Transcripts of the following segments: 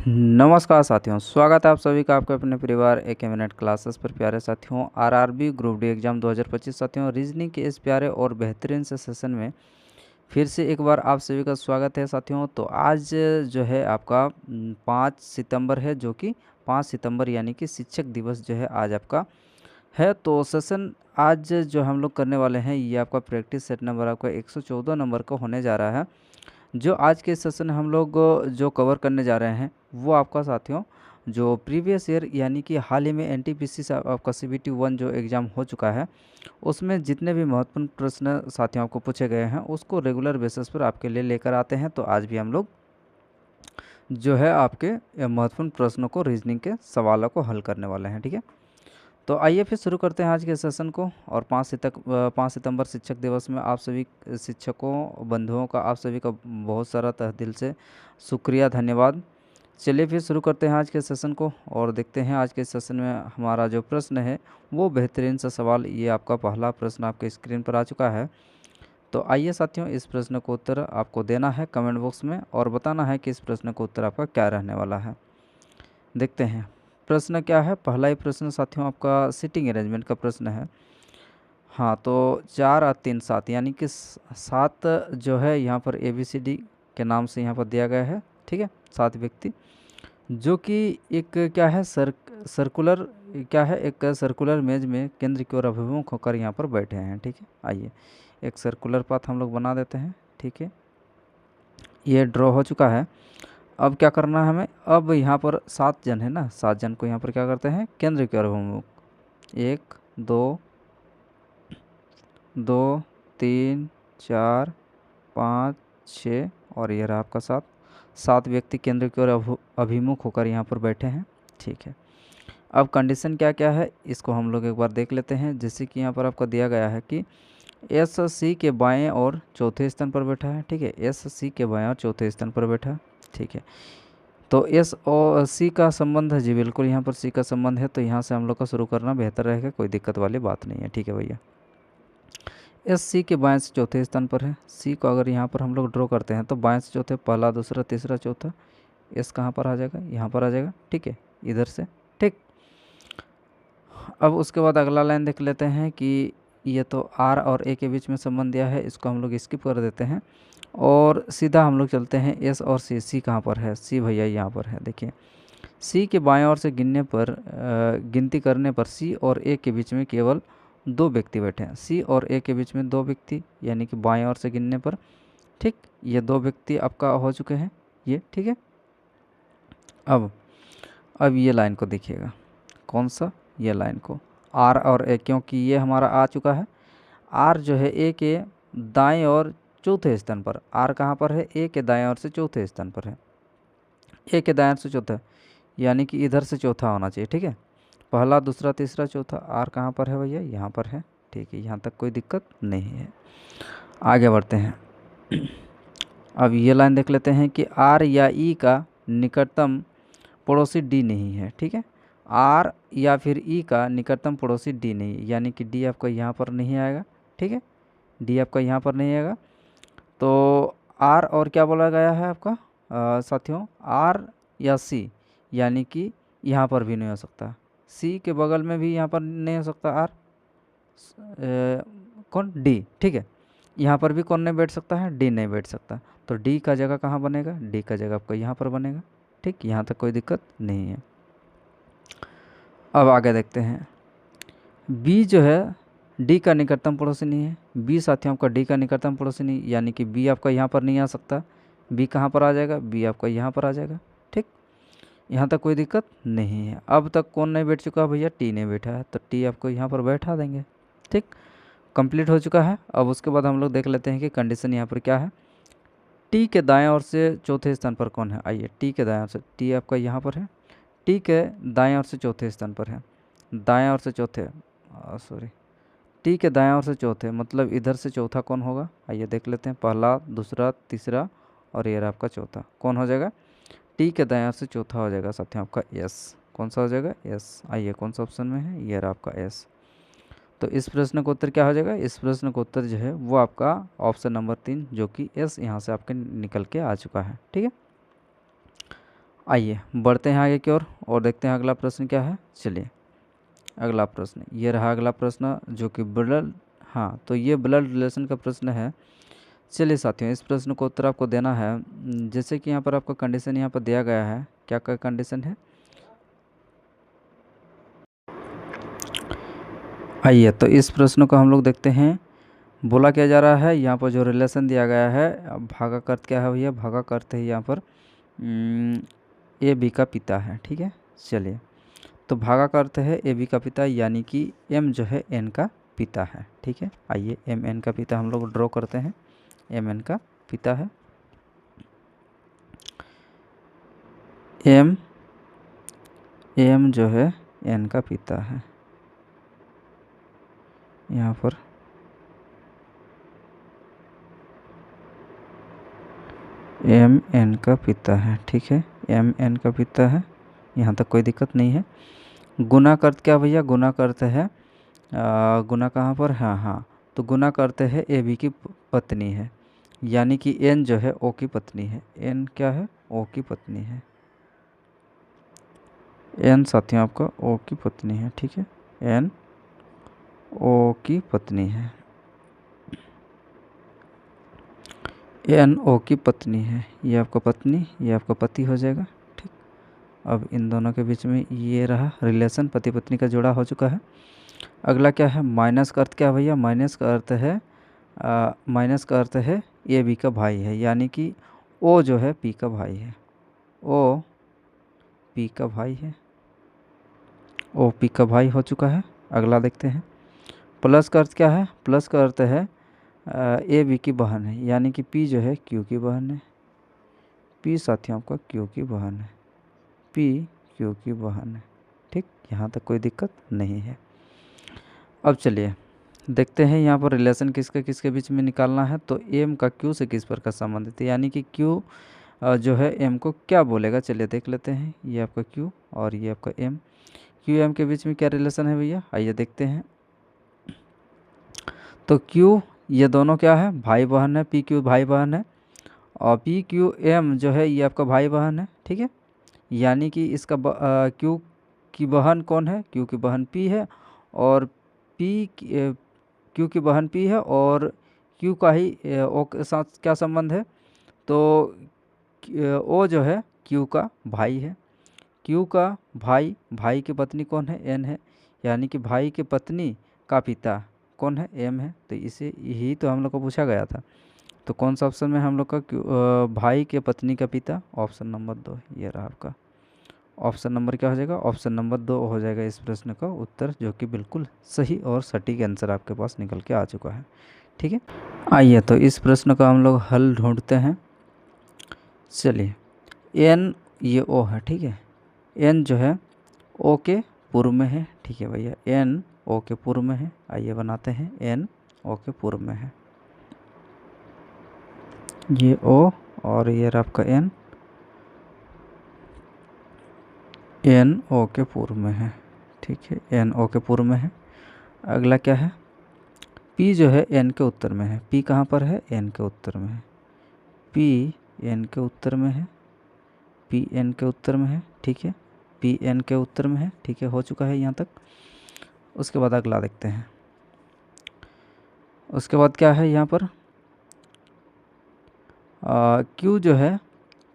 नमस्कार साथियों, स्वागत है आप सभी का आपके अपने परिवार एक मिनट क्लासेस पर। प्यारे साथियों, आरआरबी ग्रुप डी एग्ज़ाम 2025 साथियों, रीजनिंग के इस प्यारे और बेहतरीन से सेशन में फिर से एक बार आप सभी का स्वागत है साथियों। तो आज जो है आपका 5 सितंबर है, जो कि 5 सितंबर यानी कि शिक्षक दिवस जो है आज आपका है। तो सेशन आज जो हम लोग करने वाले हैं ये आपका प्रैक्टिस सेट नंबर आपका 114 नंबर का होने जा रहा है। जो आज के सेशन में हम लोग जो कवर करने जा रहे हैं वो आपका साथियों जो प्रीवियस ईयर यानी कि हाल ही में एनटीपीसी से आपका सीबीटी 1 जो एग्ज़ाम हो चुका है उसमें जितने भी महत्वपूर्ण प्रश्न साथियों आपको पूछे गए हैं उसको रेगुलर बेसिस पर आपके लिए लेकर आते हैं। तो आज भी हम लोग जो है आपके महत्वपूर्ण प्रश्नों को, रीजनिंग के सवालों को हल करने वाले हैं। ठीक है, तो आइए फिर शुरू करते हैं आज के सेशन को। और 5 सितंबर शिक्षक दिवस में आप सभी शिक्षकों बंधुओं का, आप सभी का बहुत सारा तहे दिल से शुक्रिया, धन्यवाद। चलिए फिर शुरू करते हैं आज के सेशन को और देखते हैं आज के सेशन में हमारा जो प्रश्न है वो बेहतरीन सा सवाल। ये आपका पहला प्रश्न आपके स्क्रीन पर आ चुका है। तो आइए साथियों, इस प्रश्न को उत्तर आपको देना है कमेंट बॉक्स में और बताना है कि इस प्रश्न का उत्तर आपका क्या रहने वाला है। देखते हैं प्रश्न क्या है। पहला ही प्रश्न साथियों आपका सीटिंग अरेंजमेंट का प्रश्न है। हाँ, तो 4 और 3 7 यानी कि 7 जो है यहाँ पर ABCD के नाम से यहाँ पर दिया गया है। ठीक है, 7 व्यक्ति जो कि एक क्या है सर्कुलर क्या है, एक सर्कुलर मेज में केंद्र की ओर अभिमुख होकर यहाँ पर बैठे हैं। ठीक है, आइए एक सर्कुलर पाथ हम लोग बना देते हैं। ठीक है, ये ड्रॉ हो चुका है। अब क्या करना है हमें, अब यहाँ पर 7 जन है ना, 7 जन को यहाँ पर क्या करते हैं, केंद्र की ओर अभिमुख 1 2 2 3 4 5 6 और ये रहा आपका 7 व्यक्ति केंद्र की ओर अभिमुख होकर यहाँ पर बैठे हैं। ठीक है, अब कंडीशन क्या क्या है इसको हम लोग एक बार देख लेते हैं। जैसे कि यहाँ पर आपको दिया गया है कि एस सी के बाएं और चौथे स्थान पर बैठा है। ठीक है, एस सी के बाएं और चौथे स्थान पर बैठा है। ठीक है, तो एस और सी का संबंध है जी, बिल्कुल यहाँ पर सी का संबंध है, तो यहाँ से हम लोग का शुरू करना बेहतर रहेगा, कोई दिक्कत वाली बात नहीं है। ठीक है भैया, एस सी के बाएं से चौथे स्थान पर है। सी को अगर यहाँ पर हम लोग ड्रॉ करते हैं तो बाएं से चौथे, पहला दूसरा तीसरा चौथा, एस कहाँ पर आ जाएगा, यहाँ पर आ जाएगा। ठीक है, इधर से। ठीक, अब उसके बाद अगला लाइन देख लेते हैं कि ये तो आर और ए के बीच में संबंध दिया है, इसको हम लोग स्किप कर देते हैं और सीधा हम लोग चलते हैं एस और सी। सी कहाँ पर है, सी भैया यहाँ पर है। देखिए सी के बाएं ओर से गिनने पर गिनती करने पर सी और ए के बीच में केवल 2 व्यक्ति बैठे हैं। सी और ए के बीच में 2 व्यक्ति यानी कि बाएं ओर से गिनने पर। ठीक, ये 2 व्यक्ति आपका हो चुके हैं ये। ठीक है, अब ये लाइन को देखिएगा, कौन सा, ये लाइन को आर और ए, क्योंकि ये हमारा आ चुका है। आर जो है ए के दाएं और चौथे स्थान पर, आर कहाँ पर है, ए के दाएं ओर से चौथे स्थान पर है। ए के दाएं ओर से चौथा यानी कि इधर से चौथा होना चाहिए। ठीक है, पहला दूसरा तीसरा चौथा, आर कहाँ पर है भैया, यहाँ पर है। ठीक है, यहाँ तक कोई दिक्कत नहीं है। आगे बढ़ते हैं। अब ये लाइन देख लेते हैं कि आर या ई का निकटतम पड़ोसी डी नहीं है। ठीक है, आर या फिर ई का निकटतम पड़ोसी डी नहीं है, यानी कि डी आपका यहाँ पर नहीं आएगा। ठीक है, डी आपका यहाँ पर नहीं आएगा। तो आर और क्या बोला गया है आपका साथियों, आर या सी, यानी कि यहाँ पर भी नहीं हो सकता। सी के बगल में भी यहाँ पर नहीं हो सकता आर, कौन, डी। ठीक है, यहाँ पर भी कौन नहीं बैठ सकता है, डी नहीं बैठ सकता। तो डी का जगह कहाँ बनेगा, डी का जगह आपका यहाँ पर बनेगा। ठीक, यहाँ तक कोई दिक्कत नहीं है। अब आगे देखते हैं, बी जो है डी का निकटतम पड़ोसी नहीं है। बी साथियों आपका डी का निकटतम पड़ोसी नहीं, यानी कि बी आपका यहाँ पर नहीं आ सकता। बी कहाँ पर आ जाएगा, बी आपका यहाँ पर आ जाएगा। ठीक, यहाँ तक कोई दिक्कत नहीं है। अब तक कौन नहीं बैठ चुका भैया, टी नहीं बैठा है, तो टी आपको यहाँ पर बैठा देंगे। ठीक, कंप्लीट हो चुका है। अब उसके बाद हम लोग देख लेते हैं कि कंडीशन यहाँ पर क्या है। टी के दाएं ओर से चौथे स्थान पर कौन है, आइए टी के दाएं ओर से, टी आपका यहाँ पर है, टी के दाएं ओर से चौथे स्थान पर है। दाएं ओर से चौथे, सॉरी, टी के दाएं ओर से चौथे मतलब इधर से चौथा कौन होगा, आइए देख लेते हैं। पहला दूसरा तीसरा और ये रहा आपका चौथा, कौन हो जाएगा, टी के दाएं ओर से चौथा हो जाएगा साथियों आपका एस। कौन सा हो जाएगा, एस। आइए कौन सा ऑप्शन में है, ये रहा आपका एस। तो इस प्रश्न का उत्तर क्या हो जाएगा, इस प्रश्न का उत्तर जो है वो आपका ऑप्शन नंबर 3 जो कि एस यहाँ से आपके निकल के आ चुका है। ठीक है, आइए बढ़ते हैं आगे की ओर और देखते हैं अगला प्रश्न क्या है। चलिए अगला प्रश्न ये रहा। अगला प्रश्न जो कि ब्लड, हाँ तो ये ब्लड रिलेशन का प्रश्न है। चलिए साथियों इस प्रश्न को उत्तर आपको देना है। जैसे कि यहाँ पर आपका कंडीशन यहाँ पर दिया गया है, क्या क्या कंडीशन है। आइए तो इस प्रश्न को हम लोग देखते हैं। बोला क्या जा रहा है यहाँ पर, जो रिलेशन दिया गया है, भागाकार अर्थ क्या है भैया, भागाकार अर्थ है यहाँ पर ए बी का पिता है। ठीक है चलिए, तो भागाकार अर्थ है ए बी का पिता, यानी कि एम जो है एन का पिता है। ठीक है आइए एम एन का पिता हम लोग ड्रॉ करते हैं। एम एन का पिता है, एम एम जो है एन का पिता है। यहाँ पर एम एन का पिता है। ठीक है एम एन का पिता है, यहाँ तक कोई दिक्कत नहीं है। गुना का अर्थ क्या भैया, गुना का अर्थ है गुना कहाँ पर, हाँ हाँ, तो गुना का अर्थ है ए बी की पत्नी है, यानी कि एन जो है ओ की पत्नी है। एन क्या है, ओ की पत्नी है। एन साथियों आपका ओ की पत्नी है। ठीक है एन ओ की पत्नी है, एन ओ की पत्नी है। ये आपका पत्नी, ये आपका पति हो जाएगा। ठीक, अब इन दोनों के बीच में ये रहा रिलेशन, पति पत्नी का जोड़ा हो चुका है। अगला क्या है, माइनस का अर्थ क्या भैया, माइनस का अर्थ है माइनस का अर्थ है ए बी का भाई है, यानी कि ओ जो है पी का भाई है। ओ पी का भाई है, ओ पी का भाई हो चुका है। अगला देखते हैं। प्लस का अर्थ क्या है, प्लस का अर्थ है ए बी की बहन है, यानी कि पी जो है क्यू की बहन है। पी साथियों आपका क्यू की बहन है, पी क्यू की बहन है। ठीक, यहाँ तक कोई दिक्कत नहीं है। अब चलिए देखते हैं यहाँ पर रिलेशन किसके किसके बीच में निकालना है। तो एम का क्यू से किस प्रकार संबंधित है, यानी कि क्यू जो है एम को क्या बोलेगा। चलिए देख लेते हैं। ये आपका क्यू और ये आपका एम, क्यू एम के बीच में क्या रिलेशन है भैया, आइए देखते हैं। तो क्यू ये दोनों क्या है, भाई बहन है। पी क्यू भाई बहन है, और पी क्यू एम जो है ये आपका भाई बहन है। ठीक है, यानी कि इसका क्यू की बहन कौन है, क्यू की बहन पी है, और पी क्यू की बहन पी है, और क्यू का ही ओ के साथ क्या संबंध है, तो ओ जो है क्यू का भाई है। क्यू का भाई, भाई की पत्नी कौन है, एन है, यानी कि भाई की पत्नी का पिता कौन है, एम है। तो इसे यही तो हम लोग को पूछा गया था। तो कौन सा ऑप्शन में हम लोग का भाई के पत्नी का पिता, ऑप्शन नंबर 2 ये रहा आपका। ऑप्शन नंबर क्या हो जाएगा, ऑप्शन नंबर 2 हो जाएगा इस प्रश्न का उत्तर, जो कि बिल्कुल सही और सटीक आंसर आपके पास निकल के आ चुका है। ठीक है, आइए तो इस प्रश्न का हम लोग हल ढूंढते हैं। चलिए एन ये ओ है। ठीक है, एन जो है ओ के पूर्व में है। ठीक है भैया, एन ओ के पूर्व में है। आइए बनाते हैं, एन ओ के पूर्व में है। ये ओ और ये रहा आपका एन, एन ओ के पूर्व में है। ठीक है एन ओ के पूर्व में है। अगला क्या है, पी जो है एन के उत्तर में है। पी कहाँ पर है, एन के उत्तर में है। पी एन के उत्तर में है, पी एन के उत्तर में है। ठीक है, पी एन के उत्तर में है। ठीक है, हो चुका है यहाँ तक। उसके बाद अगला देखते हैं। उसके बाद क्या है यहाँ पर, क्यू जो है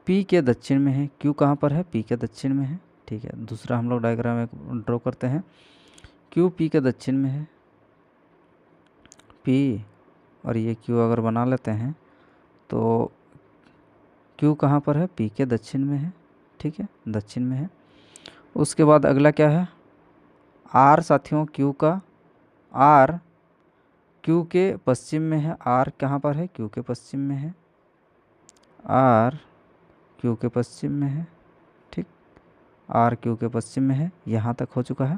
पी के दक्षिण में है। क्यू कहाँ पर है, पी के दक्षिण में है। ठीक है, दूसरा हम लोग डायग्राम एक ड्रॉ करते हैं। क्यू पी के दक्षिण में है, पी और ये क्यू अगर बना लेते हैं तो क्यू कहाँ पर है, पी के दक्षिण में है। ठीक है, दक्षिण में है। उसके बाद अगला क्या है, आर साथियों, क्यू का आर क्यू के पश्चिम में है। आर कहाँ पर है, क्यू के पश्चिम में है। आर क्यू के पश्चिम में है। ठीक, आर क्यू के पश्चिम में है। यहाँ तक हो चुका है।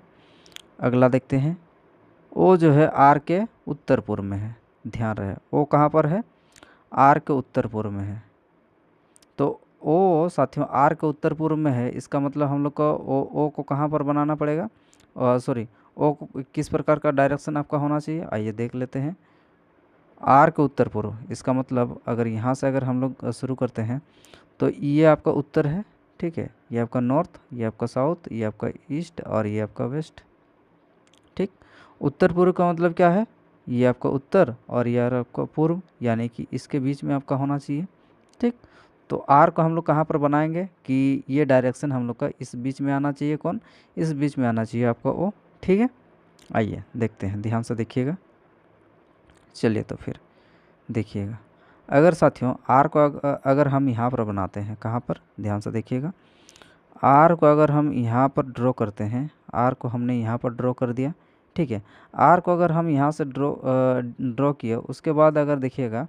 अगला देखते हैं, ओ जो है आर के उत्तर पूर्व में है। ध्यान रहे, ओ कहाँ पर है, आर के उत्तर पूर्व में है। तो ओ साथियों आर के उत्तर पूर्व में है, इसका मतलब हम लोग को ओ को कहाँ पर बनाना पड़ेगा, सॉरी ओ को किस प्रकार का डायरेक्शन आपका होना चाहिए, आइए देख लेते हैं। आर के उत्तर पूर्व, इसका मतलब अगर यहाँ से अगर हम लोग शुरू करते हैं तो ये आपका उत्तर है। ठीक है, ये आपका नॉर्थ, ये आपका साउथ, ये आपका ईस्ट और ये आपका वेस्ट। ठीक, उत्तर पूर्व का मतलब क्या है, ये आपका उत्तर और ये आपका पूर्व, यानी कि इसके बीच में आपका होना चाहिए। ठीक, तो आर को हम लोग कहाँ पर बनाएंगे कि ये डायरेक्शन हम लोग का इस बीच में आना चाहिए, कौन, इस बीच में आना चाहिए आपका ओ। ठीक है, आइए देखते हैं, ध्यान से देखिएगा। चलिए तो फिर देखिएगा, अगर साथियों आर को अगर हम यहाँ पर बनाते हैं, कहाँ पर, ध्यान से देखिएगा, आर को अगर हम यहाँ पर ड्रॉ करते हैं, आर को हमने यहाँ पर ड्रॉ कर दिया। ठीक है, आर को अगर हम यहाँ से ड्रॉ किए, उसके बाद अगर देखिएगा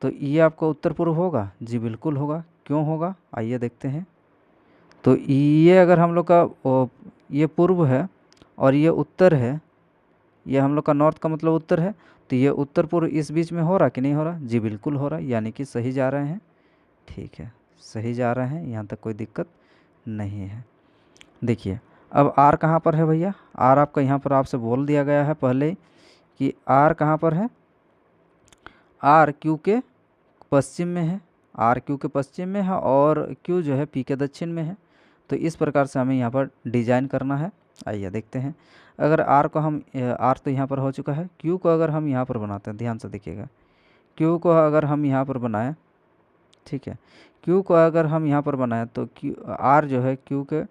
तो ये आपका उत्तर पूर्व होगा, जी बिल्कुल होगा। क्यों होगा, आइए देखते हैं। तो ये अगर हम लोग का ये पूर्व है और ये उत्तर है, ये हम लोग का नॉर्थ का मतलब उत्तर है, तो ये उत्तर पूर्व इस बीच में हो रहा कि नहीं हो रहा, जी बिल्कुल हो रहा, यानी कि सही जा रहे हैं। ठीक है, सही जा रहे हैं, यहाँ तक कोई दिक्कत नहीं है। देखिए अब आर कहाँ पर है भैया, आर आपका यहाँ पर आपसे बोल दिया गया है पहले ही कि आर कहाँ पर है, आर क्यू के पश्चिम में है, आर क्यू के पश्चिम में है और क्यू जो है पी के दक्षिण में है। तो इस प्रकार से हमें यहाँ पर डिजाइन करना है। आइए देखते हैं, अगर आर को हम आर तो यहाँ पर हो चुका है, क्यू को अगर हम यहाँ पर बनाते हैं, ध्यान से देखिएगा, क्यू को अगर हम यहाँ पर बनाएं, ठीक है, क्यू को अगर हम यहाँ पर बनाएं तो क्यू आर जो है क्यू के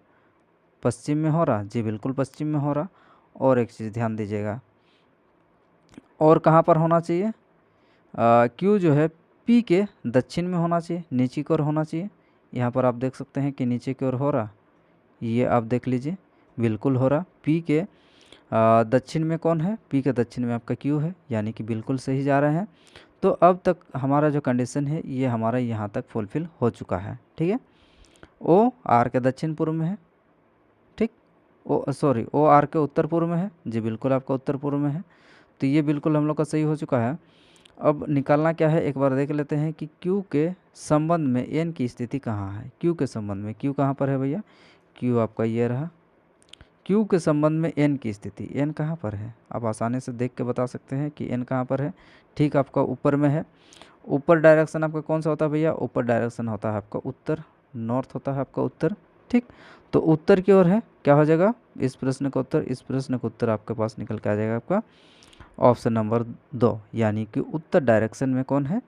पश्चिम में हो रहा, जी बिल्कुल पश्चिम में हो रहा। और एक चीज़ ध्यान दीजिएगा, और कहाँ पर होना चाहिए, क्यू जो है पी के दक्षिण में होना चाहिए, नीचे की ओर होना चाहिए। यहाँ पर आप देख सकते हैं कि नीचे की ओर हो रहा, ये आप देख लीजिए, बिल्कुल हो रहा। पी के दक्षिण में कौन है, पी के दक्षिण में आपका क्यू है, यानी कि बिल्कुल सही जा रहे हैं। तो अब तक हमारा जो कंडीशन है ये हमारा यहाँ तक फुलफिल हो चुका है। ठीक है, ओ आर के दक्षिण पूर्व में है, ठीक, ओ आर के उत्तर पूर्व में है, जी बिल्कुल आपका उत्तर पूर्व में है। तो ये बिल्कुल हम लोग का सही हो चुका है। अब निकालना क्या है, एक बार देख लेते हैं कि Q के संबंध में N की स्थिति कहाँ है। Q के संबंध में Q कहाँ पर है भैया, Q आपका ये रहा। Q के संबंध में N की स्थिति, N कहाँ पर है, आप आसानी से देख के बता सकते हैं कि N कहाँ पर है। ठीक, आपका ऊपर में है। ऊपर डायरेक्शन आपका कौन सा होता है भैया, ऊपर डायरेक्शन होता है आपका उत्तर, नॉर्थ होता है आपका उत्तर। ठीक, तो उत्तर की ओर है, क्या हो जाएगा, इस प्रश्न का उत्तर, इस प्रश्न का उत्तर आपके पास निकल के आ जाएगा आपका ऑप्शन नंबर 2, यानी कि उत्तर डायरेक्शन में कौन है,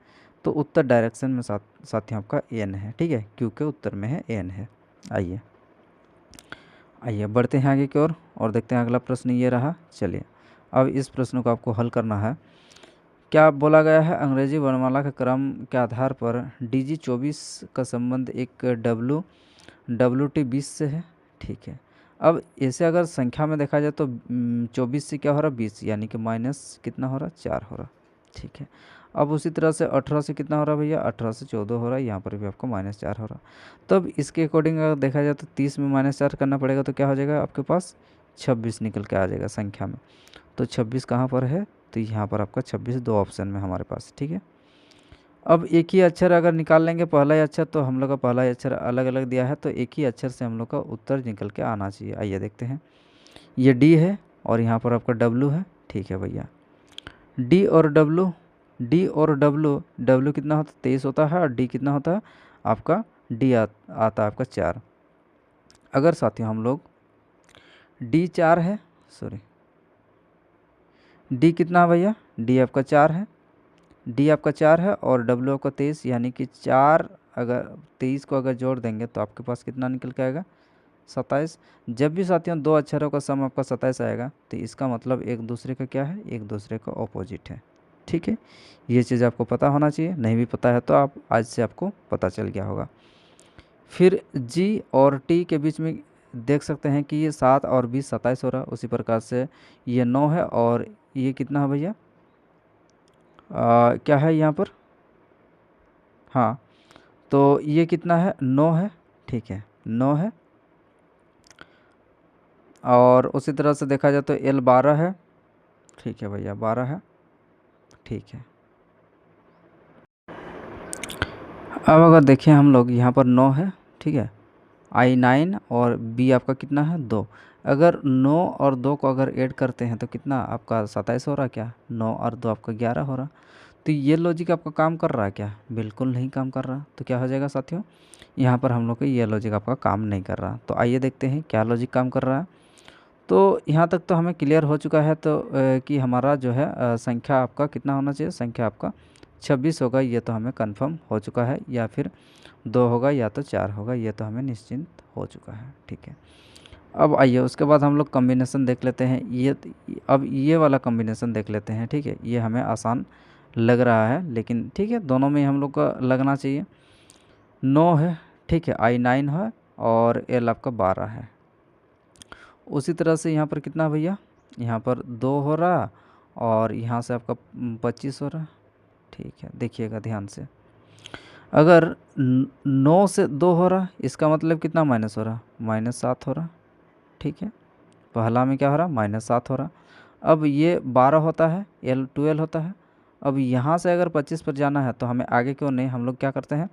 तो उत्तर डायरेक्शन में साथियों आपका एन है। ठीक है, क्यू के उत्तर में है एन है। आइए आइए बढ़ते हैं आगे की ओर और देखते हैं अगला प्रश्न ये रहा। चलिए अब इस प्रश्न को आपको हल करना है। क्या बोला गया है, अंग्रेजी वर्णमाला के क्रम के आधार पर DG 24 का संबंध एक WT 20 से है। ठीक है, अब ऐसे अगर संख्या में देखा जाए तो 24 से क्या हो रहा, 20, यानी कि माइनस कितना हो रहा, 4 हो रहा। ठीक है, अब उसी तरह से 18 से कितना हो रहा भैया, 18 से 14 हो रहा है, यहाँ पर भी आपको -4 हो रहा। तब इसके अकॉर्डिंग अगर देखा जाए तो 30 में -4 करना पड़ेगा, तो क्या हो जाएगा आपके पास 26 निकल के आ जाएगा संख्या में। तो 26 कहाँ पर है, तो यहाँ पर आपका 26 दो ऑप्शन में हमारे पास। ठीक है, अब एक ही अक्षर अगर निकाल लेंगे, पहला ही अक्षर, तो हम लोग का पहला ही अक्षर अलग अलग दिया है, तो एक ही अक्षर से हम लोग का उत्तर निकल के आना चाहिए। आइए देखते हैं, ये डी है और यहाँ पर आपका डब्लू है। ठीक है भैया, डी और डब्लू, डी और डब्लू, डब्लू कितना होता है 23 होता है, और डी कितना होता है आपका, डी आता है आपका 4। अगर साथियों हम लोग डी 4 है, सॉरी डी कितना है भैया, डी आपका 4 है, डी आपका 4 है और डब्ल्यू आपका 23, यानी कि 4 अगर 23 को अगर जोड़ देंगे तो आपके पास कितना निकल के आएगा, 27। जब भी साथियों दो अक्षरों का सम आपका 27 आएगा तो इसका मतलब एक दूसरे का क्या है, एक दूसरे का ऑपोजिट है। ठीक है, ये चीज़ आपको पता होना चाहिए, नहीं भी पता है तो आप आज से आपको पता चल गया होगा। फिर जी और टी के बीच में देख सकते हैं कि ये 7 और 20 27 हो रहा, उसी प्रकार से ये 9 है और ये कितना है भैया, क्या है यहाँ पर, हाँ, तो ये कितना है, 9 है। ठीक है, 9 है। और उसी तरह से देखा जाए तो L 12 है। ठीक है भैया, 12 है। ठीक है, अब अगर देखें हम लोग यहाँ पर 9 है। ठीक है, I 9 और B आपका कितना है, 2। अगर 9 और 2 को अगर ऐड करते हैं तो कितना आपका 27 हो रहा, क्या 9 और 2 आपका 11 हो रहा। तो ये लॉजिक आपका काम कर रहा है क्या, बिल्कुल नहीं काम कर रहा। तो क्या हो जाएगा साथियों, यहाँ पर हम लोग का ये लॉजिक आपका काम नहीं कर रहा। तो आइए देखते हैं क्या लॉजिक काम कर रहा है। तो यहाँ तक तो हमें क्लियर हो चुका है तो कि हमारा जो है संख्या आपका कितना होना चाहिए, संख्या आपका 26 होगा, ये तो हमें कंफर्म हो चुका है, या फिर 2 होगा या तो 4 होगा, ये तो हमें निश्चिंत हो चुका है। ठीक है, अब आइए उसके बाद हम लोग कॉम्बिनेशन देख लेते हैं। अब ये वाला कॉम्बिनेशन देख लेते हैं। ठीक है, ये हमें आसान लग रहा है, लेकिन ठीक है दोनों में हम लोग का लगना चाहिए। 9 है, ठीक है, I9 है और L आपका 12 है। उसी तरह से यहाँ पर कितना भैया, यहाँ पर 2 हो रहा और यहाँ से आपका 25 हो रहा। ठीक है, देखिएगा ध्यान से, अगर 9 से 2 हो रहा, इसका मतलब कितना माइनस हो रहा, -7 हो रहा। ठीक है, पहला में क्या हो रहा, -7 हो रहा। अब ये 12 होता है, L 12 होता है। अब यहाँ से अगर 25 पर जाना है तो हमें आगे क्यों नहीं, हम लोग क्या करते हैं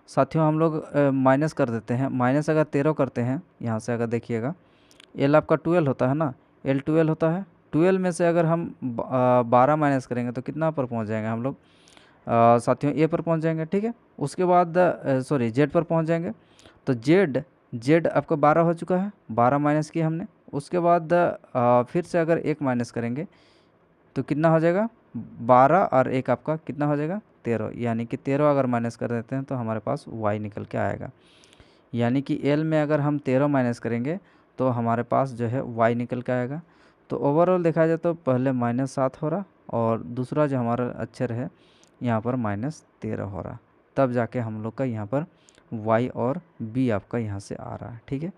साथियों, हम लोग माइनस कर देते हैं। माइनस अगर 13 करते हैं, यहाँ से अगर देखिएगा L आपका 12 होता है ना, L 12 होता है। 12 में से अगर हम 12 माइनस करेंगे तो कितना पर पहुँच जाएंगे हम लोग साथियों, ए पर पहुँच जाएंगे। ठीक है, उसके बाद सॉरी जेड पर पहुँच जाएंगे। तो जेड आपका 12 हो चुका है, 12 माइनस किया हमने। उसके बाद फिर से अगर 1 माइनस करेंगे तो कितना हो जाएगा, 12 और 1 आपका कितना हो जाएगा, 13। यानी कि 13 अगर माइनस कर देते हैं तो हमारे पास y निकल के आएगा। यानी कि L में अगर हम 13 माइनस करेंगे तो हमारे पास जो है y निकल के आएगा। तो ओवरऑल देखा जाए तो पहले -7 हो रहा और दूसरा जो हमारा अक्षर है यहाँ पर -13 हो रहा, तब जाके हम लोग का यहाँ पर y और b आपका यहाँ से आ रहा है। ठीक है,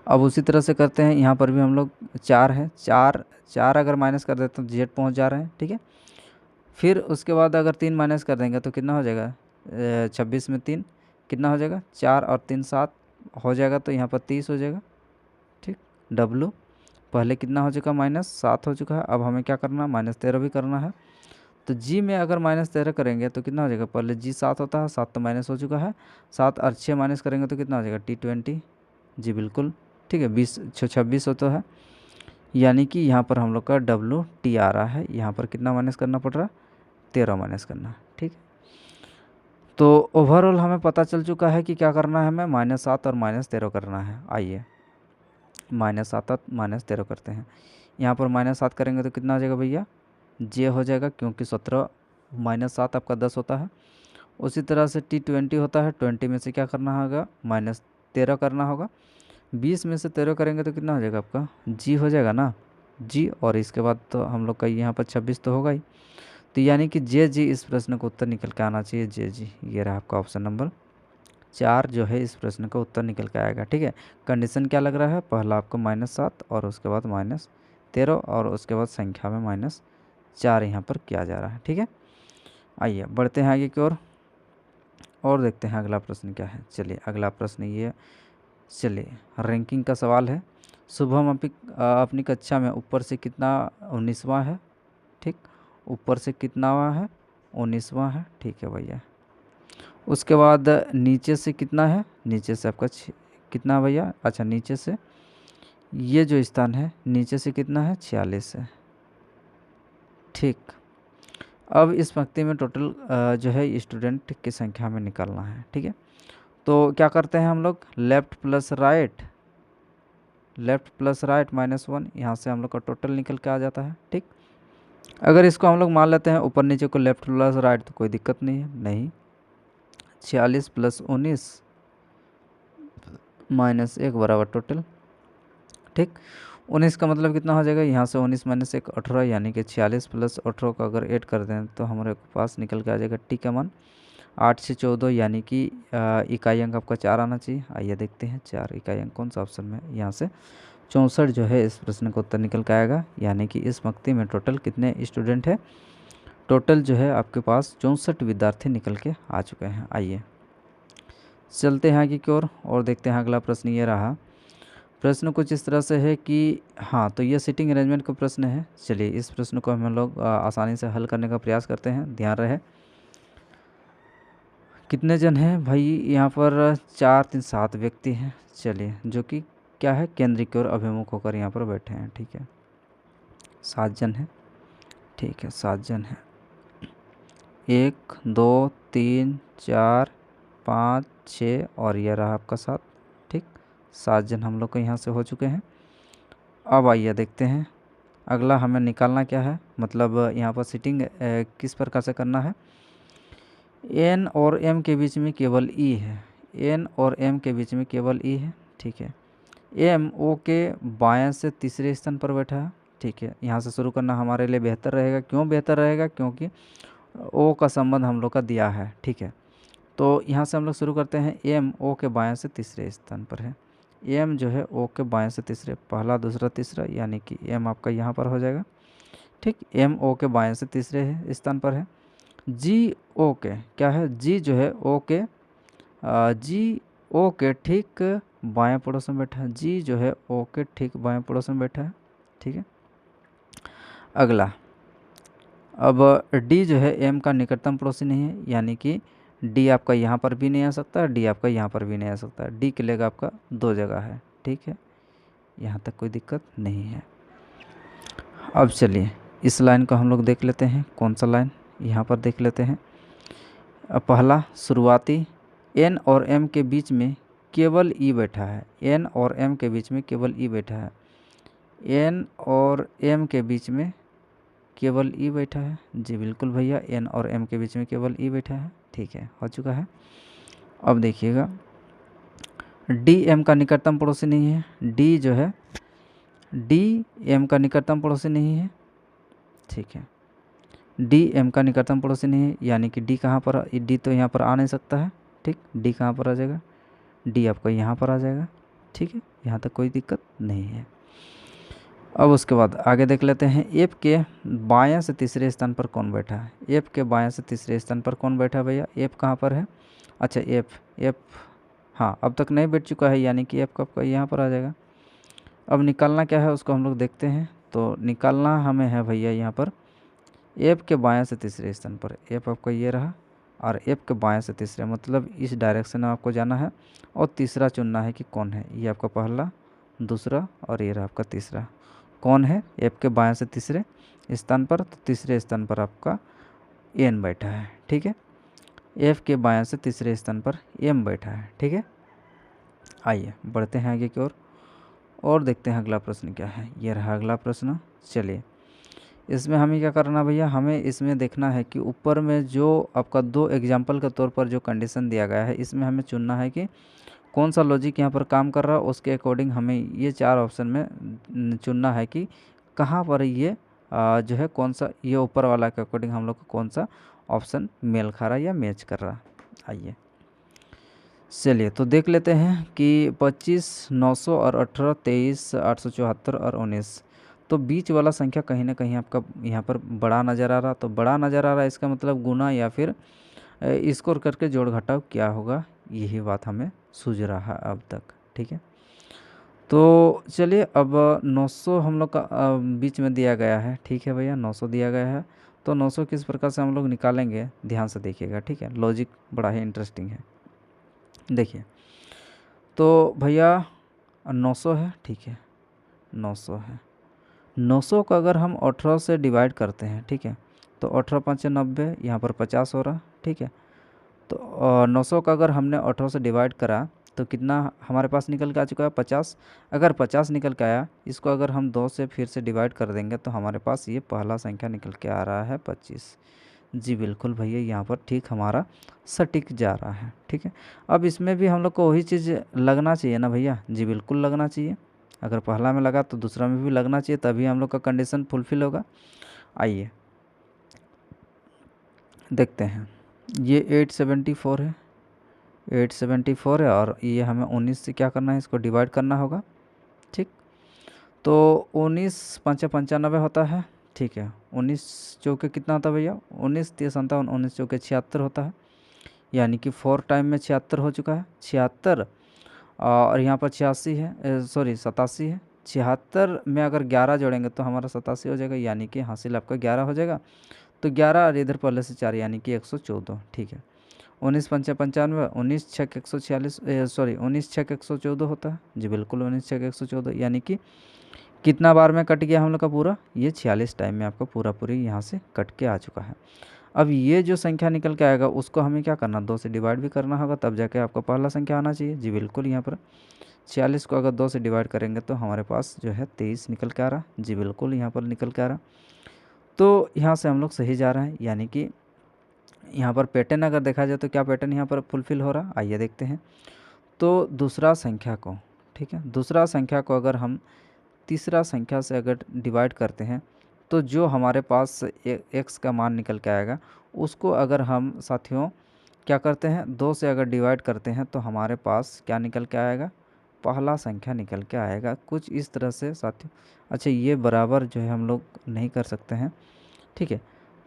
अब उसी तरह से करते हैं, यहाँ पर भी हम लोग 4 है, 4 अगर माइनस कर देते हैं तो जेड पहुँच जा रहे हैं। ठीक है, फिर उसके बाद अगर 3 माइनस कर देंगे तो कितना हो जाएगा, 26 में 3 कितना हो जाएगा, 4 और 3 7 हो जाएगा, तो यहाँ पर 30 हो जाएगा। ठीक, डब्लू पहले कितना हो चुका, -7 हो चुका है। अब हमें क्या करना है, -13 भी करना है। तो जी में अगर -13 करेंगे तो कितना हो जाएगा, पहले जी 7 होता है, 7 तो माइनस हो चुका है, 7 और 6 माइनस करेंगे तो कितना हो जाएगा, T20। जी बिल्कुल, ठीक है, 26 होता है। यानी कि यहाँ पर हम लोग का WT आ रहा है, यहाँ पर कितना माइनस करना पड़ रहा है, 13 माइनस करना। ठीक, तो ओवरऑल हमें पता चल चुका है कि क्या करना है, हमें -7 और -13 करना है। आइए -7 और -13 करते हैं। यहाँ पर -7 करेंगे तो कितना हो जाएगा भैया, जे हो जाएगा, क्योंकि 17 -7 आपका 10 होता है। उसी तरह से T20 होता है, 20 में से क्या करना होगा, -13 करना होगा। 20 में से 13 करेंगे तो कितना हो जाएगा आपका, जी हो जाएगा ना, जी। और इसके बाद तो हम लोग का यहाँ पर 26 तो होगा ही। तो यानी कि जे जी इस प्रश्न का उत्तर निकल के आना चाहिए, जे जी। ये रहा आपका ऑप्शन नंबर 4 जो है इस प्रश्न का उत्तर निकल के आएगा। ठीक है, कंडीशन क्या लग रहा है, पहला आपको -7 और उसके बाद -13 और उसके बाद संख्या में -4 यहाँ पर किया जा रहा है। ठीक है, आइए बढ़ते हैं आगे की ओर और देखते हैं अगला प्रश्न क्या है। चलिए अगला प्रश्न ये, चलिए रैंकिंग का सवाल है। शुभम अपनी कक्षा में ऊपर से कितना 19वां है। ठीक, ऊपर से कितनावां है, 19वां है। ठीक है भैया, उसके बाद नीचे से कितना है, नीचे से आपका कितना भैया, अच्छा नीचे से ये जो स्थान है नीचे से कितना है, 46 है। ठीक, अब इस पंक्ति में टोटल जो है स्टूडेंट की संख्या में निकालना है। ठीक है, तो क्या करते हैं हम लोग, लेफ़्ट प्लस राइट -1, यहाँ से हम लोग का टोटल निकल के आ जाता है। ठीक, अगर इसको हम लोग मान लेते हैं ऊपर नीचे को लेफ़्ट प्लस राइट तो कोई दिक्कत नहीं है, नहीं। 46 + 19 -1 बराबर टोटल। ठीक, 19 का मतलब कितना हो जाएगा, यहाँ से 19 - 1 18, यानी कि 46 + 18 का अगर ऐड कर दें तो हमारे पास निकल के आ जाएगा टी का मान 8 से 14, यानी कि इकाई अंक आपका 4 आना चाहिए। आइए देखते हैं 4 इकाई अंक कौन सा ऑप्शन में, यहाँ से 64 जो है इस प्रश्न का उत्तर निकल के आएगा। यानी कि इस पंक्ति में टोटल कितने स्टूडेंट है, टोटल जो है आपके पास 64 विद्यार्थी निकल के आ चुके हैं। आइए चलते हैं आगे की ओर और देखते हैं अगला प्रश्न ये रहा। प्रश्न कुछ इस तरह से है कि हाँ, तो ये सीटिंग अरेंजमेंट का प्रश्न है। चलिए इस प्रश्न को हम लोग आसानी से हल करने का प्रयास करते हैं। ध्यान रहे, कितने जन हैं भाई, यहाँ पर 4 3 7 व्यक्ति हैं। चलिए, जो कि क्या है, केंद्र की ओर अभिमुख होकर यहाँ पर बैठे हैं। ठीक है, 7 जन हैं। ठीक है, 7 जन हैं, 1 2 3 4 5 6 और ये रहा आपका 7। ठीक, 7 जन हम लोग को यहाँ से हो चुके हैं। अब आइए देखते हैं अगला हमें निकालना क्या है, मतलब यहाँ पर सीटिंग किस प्रकार से करना है। n और m के बीच में केवल e है, n और m के बीच में केवल e है। ठीक है, m o के बाएं से तीसरे स्थान पर बैठा है। ठीक है, यहाँ से शुरू करना हमारे लिए बेहतर रहेगा। क्यों बेहतर रहेगा? क्योंकि o का संबंध हम लोग का दिया है। ठीक है, तो यहाँ से हम लोग शुरू करते हैं। m o के बाएं से तीसरे स्थान पर है, m जो है o के बाएं से तीसरे, पहला दूसरा तीसरा, यानी कि m आपका यहाँ पर हो जाएगा। ठीक, m o के बाएं से तीसरे है स्थान पर है। g o के क्या है? g जो है o के g o के ठीक बाएं पड़ोस में बैठा है। g जो है o के ठीक बाएं पड़ोस में बैठा है। ठीक है, अगला अब d जो है m का निकटतम पड़ोसी नहीं है, यानी कि d आपका यहाँ पर भी नहीं आ सकता, d आपका यहाँ पर भी नहीं आ सकता। d के लिए आपका 2 जगह है। ठीक है, यहाँ तक कोई दिक्कत नहीं है। अब चलिए इस लाइन को हम लोग देख लेते हैं। कौन सा लाइन? यहाँ पर देख लेते हैं। अब पहला शुरुआती n और m के बीच में केवल e बैठा है, n और m के बीच में केवल e बैठा है, n और m के बीच में केवल e बैठा है। जी बिल्कुल भैया, n और m के बीच में केवल e बैठा है। ठीक है, हो चुका है। अब देखिएगा d m का निकटतम पड़ोसी नहीं है, d जो है d m का निकटतम पड़ोसी नहीं है। ठीक है, d m का निकटतम पड़ोसी नहीं है, यानी कि d कहाँ पर? d तो यहाँ पर आ नहीं सकता है। ठीक, d कहाँ पर आ जाएगा? d आपका यहाँ पर आ जाएगा। ठीक है, यहाँ तक कोई दिक्कत नहीं है। अब उसके बाद आगे देख लेते हैं। f के बाएं से तीसरे स्थान पर कौन बैठा है? f के बाएं से तीसरे स्थान पर कौन बैठा है भैया? f कहाँ पर है? अच्छा f हाँ अब तक नहीं बैठ चुका है, यानी कि f का यहाँ पर आ जाएगा। अब निकालना क्या है उसको हम लोग देखते हैं। तो निकालना हमें है भैया यहाँ पर f के बाएं से तीसरे स्थान पर, f आपका ये रहा, और f के बाएं से तीसरे, मतलब इस डायरेक्शन में आपको जाना है और तीसरा चुनना है कि कौन है। ये आपका पहला, दूसरा और ये रहा आपका तीसरा। कौन है f के बाएं से तीसरे स्थान पर? तो तीसरे स्थान पर आपका n बैठा है। ठीक है, f के बाएं से तीसरे स्थान पर m बैठा है। ठीक है, आइए बढ़ते हैं आगे की ओर और देखते हैं अगला प्रश्न क्या है। ये रहा अगला प्रश्न। चलिए इसमें हमें क्या करना भैया, हमें इसमें देखना है कि ऊपर में जो आपका 2 एग्जाम्पल के तौर पर जो कंडीशन दिया गया है, इसमें हमें चुनना है कि कौन सा लॉजिक यहाँ पर काम कर रहा है। उसके अकॉर्डिंग हमें ये 4 ऑप्शन में चुनना है कि कहाँ पर ये जो है कौन सा, ये ऊपर वाला के अकॉर्डिंग हम लोग को कौन सा ऑप्शन मेल खा रहा है या मैच कर रहा है। आइए चलिए तो देख लेते हैं कि 25, 900 और 18, 23, 874 और 19। तो बीच वाला संख्या कहीं ना कहीं आपका यहाँ पर बड़ा नज़र आ रहा, तो बड़ा नज़र आ रहा है, इसका मतलब गुना या फिर स्कोर करके जोड़ घटाव क्या होगा, यही बात हमें सूझ रहा है अब तक। ठीक है, तो चलिए अब 900 हम लोग का बीच में दिया गया है। ठीक है भैया, 900 दिया गया है, तो 900 किस प्रकार से हम लोग निकालेंगे, ध्यान से देखिएगा। ठीक है, लॉजिक बड़ा ही इंटरेस्टिंग है। देखिए तो भैया 900 है। ठीक है, 900 है, 900 का अगर हम 18 से डिवाइड करते हैं, ठीक है, तो 18 5 90, यहाँ पर 50 हो रहा। ठीक है, तो 900 का अगर हमने 18 से डिवाइड करा तो कितना हमारे पास निकल के आ चुका है? 50। अगर 50 निकल के आया, इसको अगर हम 2 से फिर से डिवाइड कर देंगे तो हमारे पास ये पहला संख्या निकल के आ रहा है 25। जी बिल्कुल भैया, यहाँ पर ठीक हमारा सटीक जा रहा है। ठीक है, अब इसमें भी हम लोग को वही चीज़ लगना चाहिए ना भैया? जी बिल्कुल लगना चाहिए। अगर पहला में लगा तो दूसरा में भी लगना चाहिए, तभी हम लोग का कंडीशन फुलफिल होगा। आइए देखते हैं। ये 874 है, 874 है, और ये हमें 19 से क्या करना है, इसको डिवाइड करना होगा। ठीक, तो 19 5 95 होता है। ठीक है, 19 चौके कितना होता है भैया? 19 3 57, 19 चौके 76 होता है, यानी कि 4 टाइम में 76 हो चुका है। 76 और यहाँ पर 86 है, सॉरी 87 है। 76 में अगर 11 जोड़ेंगे तो हमारा 87 हो जाएगा, यानी कि हासिल आपका 11 हो जाएगा। तो 11 और इधर पहले से 4, यानी कि 114। ठीक है, 19 5 95, 19 6 146, सॉरी 19 6 114 होता है। जी बिल्कुल, 19 6 114, यानी कि कितना बार में कट गया हम लोग का पूरा? ये 46 टाइम में आपका पूरा पूरी यहाँ से कट के आ चुका है। अब ये जो संख्या निकल के आएगा उसको हमें क्या करना, 2 से डिवाइड भी करना होगा, तब जाके आपका पहला संख्या आना चाहिए। जी बिल्कुल, यहाँ पर 46 को अगर 2 से डिवाइड करेंगे तो हमारे पास जो है 23 निकल के आ रहा। जी बिल्कुल, यहाँ पर निकल के आ रहा। तो यहाँ से हम लोग सही जा रहे हैं, यानी कि यहाँ पर पैटर्न अगर देखा जाए तो क्या पैटर्न यहाँ पर फुलफिल हो रहा, आइए देखते हैं। तो दूसरा संख्या को, ठीक है, दूसरा संख्या को अगर हम तीसरा संख्या से अगर डिवाइड करते हैं तो जो हमारे पास एक्स का मान निकल के आएगा उसको अगर हम साथियों क्या करते हैं, 2 से अगर डिवाइड करते हैं तो हमारे पास क्या निकल के आएगा, पहला संख्या निकल के आएगा। कुछ इस तरह से साथियों। अच्छा, ये बराबर जो है हम लोग नहीं कर सकते हैं, ठीक है।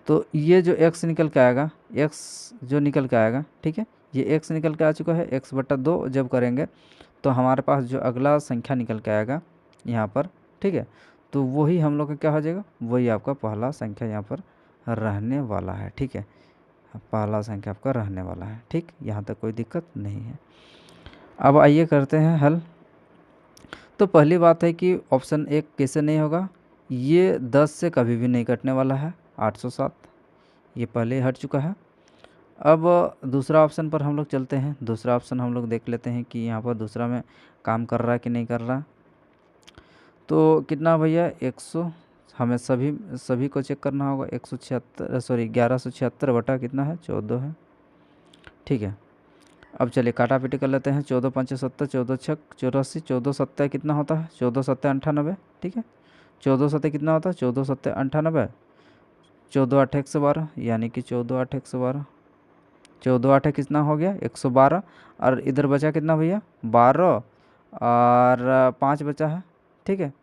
तो ये जो x निकल के आएगा, x जो निकल के आएगा, ठीक है, ये x निकल के आ चुका है। x/2 जब करेंगे तो हमारे पास जो अगला संख्या निकल के आएगा यहाँ पर, ठीक है, तो वही हम लोग का क्या हो जाएगा, वही आपका पहला संख्या यहाँ पर रहने वाला है, ठीक है। पहला संख्या आपका रहने वाला है, ठीक, यहाँ तक कोई दिक्कत नहीं है। अब आइए करते हैं हल। तो पहली बात है कि ऑप्शन 1 कैसे नहीं होगा, ये 10 से कभी भी नहीं कटने वाला है, 807 ये पहले हट चुका है। अब दूसरा ऑप्शन पर हम लोग चलते हैं। दूसरा ऑप्शन हम लोग देख लेते हैं कि यहाँ पर दूसरा में काम कर रहा है कि नहीं कर रहा। तो कितना भैया, 100, हमें सभी को चेक करना होगा। 1176 बटा कितना है, 14 है, ठीक है। अब चलिए काटा पीटी कर लेते हैं। 14 5 70, 14 6 84, 14 7 कितना होता है, 14 7 98, ठीक है। 14 7 कितना होता है, 14 7 98, 14 8 112, यानी कि 14 8 112, 14 8 कितना हो गया, 112। और इधर बचा कितना भैया, 12, और 5 बचा है, ठीक है।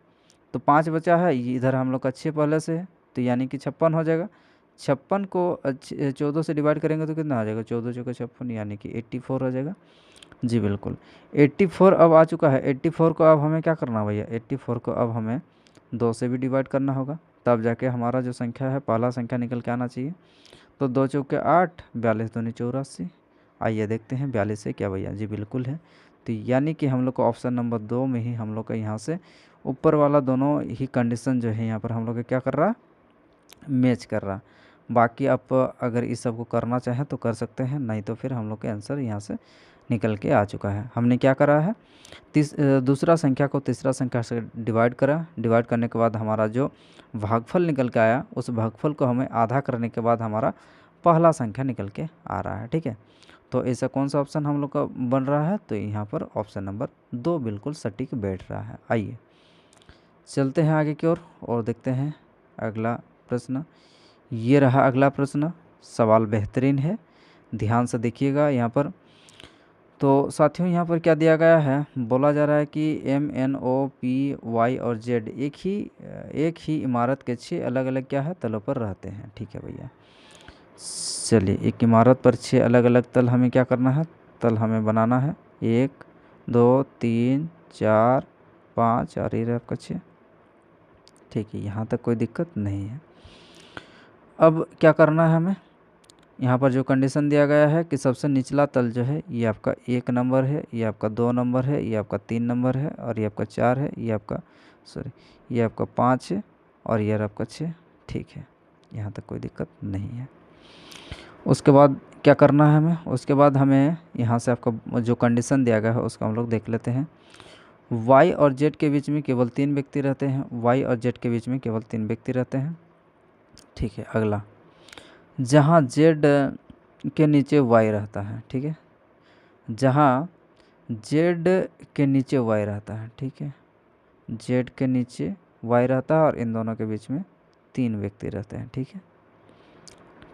तो 5 बचा है, इधर हम लोग का 6 पहले से है, तो यानी कि 56 हो जाएगा। 56 को 14 से डिवाइड करेंगे तो कितना आ जाएगा, 14 चौका 56, यानी कि 84 हो जाएगा। जी बिल्कुल, 84 अब आ चुका है। 84 को अब हमें क्या करना भैया, 84 को अब हमें 2 से भी डिवाइड करना होगा, तब जाके हमारा जो संख्या है पहला संख्या निकल के आना चाहिए। तो 2 चौके 8, 42 दूनी 84। आइए देखते हैं 42 से क्या भैया, जी बिल्कुल है। तो यानी कि हम लोग को ऑप्शन नंबर 2 में ही हम लोग का यहाँ से ऊपर वाला दोनों ही कंडीशन जो है यहाँ पर हम लोग क्या कर रहा, मैच कर रहा। बाकी आप अगर इस सब को करना चाहें तो कर सकते हैं, नहीं तो फिर हम लोग का आंसर यहाँ से निकल के आ चुका है। हमने क्या करा है, दूसरा संख्या को तीसरा संख्या से डिवाइड करा। डिवाइड करने के बाद हमारा जो भागफल निकल के आया, उस भागफल को हमें आधा करने के बाद हमारा पहला संख्या निकल के आ रहा है, ठीक है। तो ऐसा कौन सा ऑप्शन हम लोग का बन रहा है, तो यहाँ पर ऑप्शन नंबर 2 बिल्कुल सटीक बैठ रहा है। आइए चलते हैं आगे की ओर और देखते हैं अगला प्रश्न। ये रहा अगला प्रश्न। सवाल बेहतरीन है, ध्यान से देखिएगा यहाँ पर। तो साथियों यहाँ पर क्या दिया गया है, बोला जा रहा है कि MNOP, Y और Z एक ही इमारत के 6 अलग अलग क्या है, तलों पर रहते हैं, ठीक है भैया। चलिए, एक इमारत पर 6 अलग अलग तल हमें क्या करना है, तल हमें बनाना है। 1 2 3 4 5 और ये आपका 6, ठीक है, यहाँ तक कोई दिक्कत नहीं है। अब क्या करना है हमें, यहाँ पर जो कंडीशन दिया गया है कि सबसे निचला तल जो है ये आपका 1 नंबर है, ये आपका 2 नंबर है, ये आपका 3 नंबर है, और ये आपका 4 है, ये आपका 5 है, और ये आपका 6, ठीक है, यहाँ तक कोई दिक्कत नहीं है। उसके बाद क्या करना है हमें, उसके बाद हमें यहाँ से आपका जो कंडीशन दिया गया है उसका हम लोग देख लेते हैं। Y और Z के बीच में केवल 3 व्यक्ति रहते हैं। Y और Z के बीच में केवल 3 व्यक्ति रहते हैं, ठीक है। अगला, जहाँ Z के नीचे Y रहता है, ठीक है, जहाँ Z के नीचे Y रहता है, ठीक है, Z के नीचे Y रहता है और इन दोनों के बीच में 3 व्यक्ति रहते हैं, ठीक है,